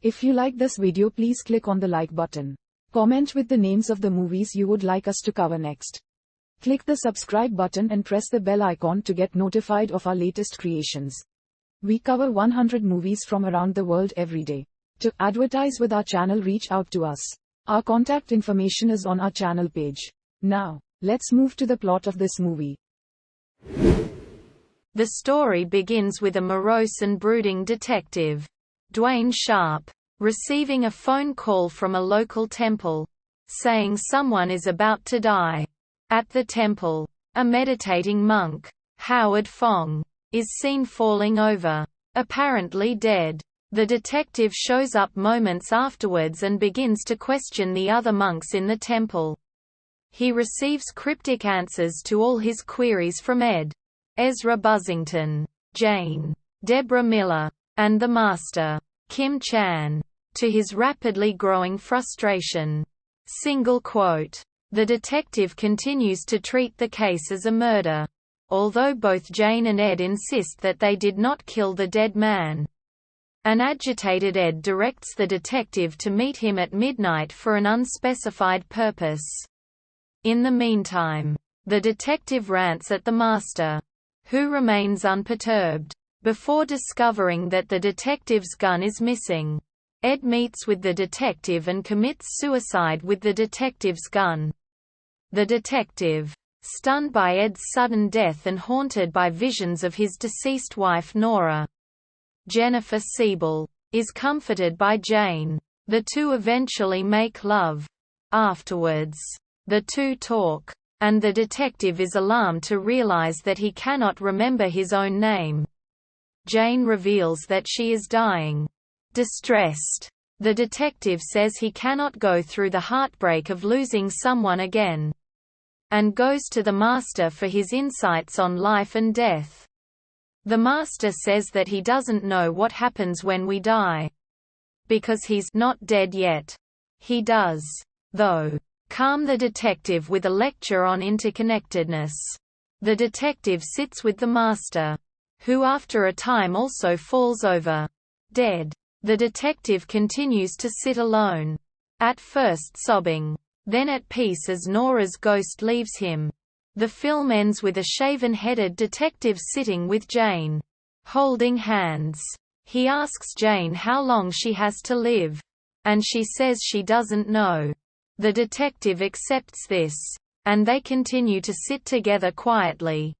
If you like this video, please click on the like button. Comment with the names of the movies you would like us to cover next. Click the subscribe button and press the bell icon to get notified of our latest creations. We cover 100 movies from around the world every day. To advertise with our channel, reach out to us. Our contact information is on our channel page. Now, let's move to the plot of this movie. The story begins with a morose and brooding detective, Dwayne Sharp, receiving a phone call from a local temple, saying someone is about to die. At the temple, a meditating monk, Howard Fong, is seen falling over, apparently dead. The detective shows up moments afterwards and begins to question the other monks in the temple. He receives cryptic answers to all his queries from Ed, Ezra Buzzington, Jane, Deborah Miller, and the Master, Kim Chan. To his rapidly growing frustration. Single quote. The detective continues to treat the case as a murder, although both Jane and Ed insist that they did not kill the dead man. An agitated Ed directs the detective to meet him at midnight for an unspecified purpose. In the meantime, the detective rants at the Master, who remains unperturbed. Before discovering that the detective's gun is missing, Ed meets with the detective and commits suicide with the detective's gun. The detective, stunned by Ed's sudden death and haunted by visions of his deceased wife Nora, Jennifer Siebel, is comforted by Jane. The two eventually make love. Afterwards, the two talk, and the detective is alarmed to realize that he cannot remember his own name. Jane reveals that she is dying. Distressed, the detective says he cannot go through the heartbreak of losing someone again, and goes to the Master for his insights on life and death. The Master says that he doesn't know what happens when we die, because he's not dead yet. He does, though, calm the detective with a lecture on interconnectedness. The detective sits with the Master, who after a time also falls over, dead. The detective continues to sit alone, at first sobbing, then at peace as Nora's ghost leaves him. The film ends with a shaven-headed detective sitting with Jane, holding hands. He asks Jane how long she has to live, and she says she doesn't know. The detective accepts this, and they continue to sit together quietly.